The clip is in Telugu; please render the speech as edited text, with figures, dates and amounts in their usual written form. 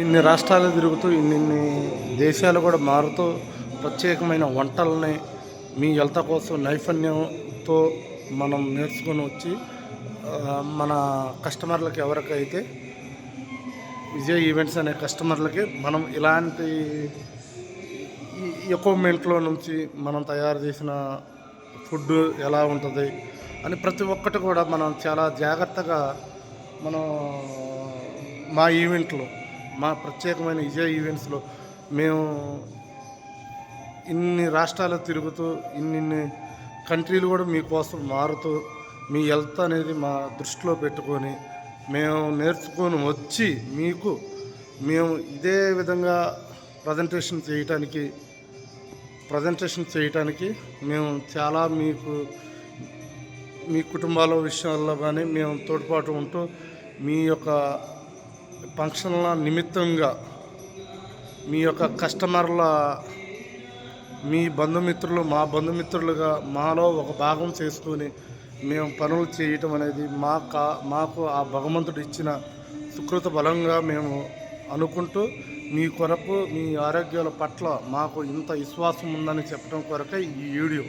ఇన్ని రాష్ట్రాలు తిరుగుతూ ఇన్నిన్ని దేశాలు కూడా మారుతూ ప్రత్యేకమైన వంటల్ని మీ హెల్త్ కోసం నైపుణ్యంతో మనం నేర్చుకొని వచ్చి మన కస్టమర్లకు ఎవరికైతే విజయ్ ఈవెంట్స్ అనే కస్టమర్లకి మనం ఇలాంటి ఎక్విప్మెంట్లో నుంచి మనం తయారు చేసిన ఫుడ్ ఎలా ఉంటుంది అని ప్రతి ఒక్కటి కూడా మనం చాలా జాగ్రత్తగా మనం మా ఈవెంట్లో మా ప్రత్యేకమైన విజయ్ ఈవెంట్స్లో మేము ఇన్ని రాష్ట్రాలు తిరుగుతూ ఇన్ని కంట్రీలు కూడా మీకోసం మారుతూ మీ హెల్త్ అనేది మా దృష్టిలో పెట్టుకొని మేము నేర్చుకొని వచ్చి మీకు మేము ఇదే విధంగా ప్రజెంటేషన్ చేయటానికి మేము చాలా మీ కుటుంబాల విషయాల్లో కానీ మేము తోడ్పాటు ఉంటూ మీ యొక్క ఫంక్షన్ల నిమిత్తంగా మీ యొక్క కస్టమర్ల మీ బంధుమిత్రులు మా బంధుమిత్రులుగా మాలో ఒక భాగం చేసుకొని మేము పనులు చేయటం అనేది మాకు ఆ భగవంతుడు ఇచ్చిన సుకృత బలంగా మేము అనుకుంటూ మీ కొరకు మీ ఆరోగ్యాల పట్ల మాకు ఇంత విశ్వాసం ఉందని చెప్పడం కొరకే ఈ వీడియో.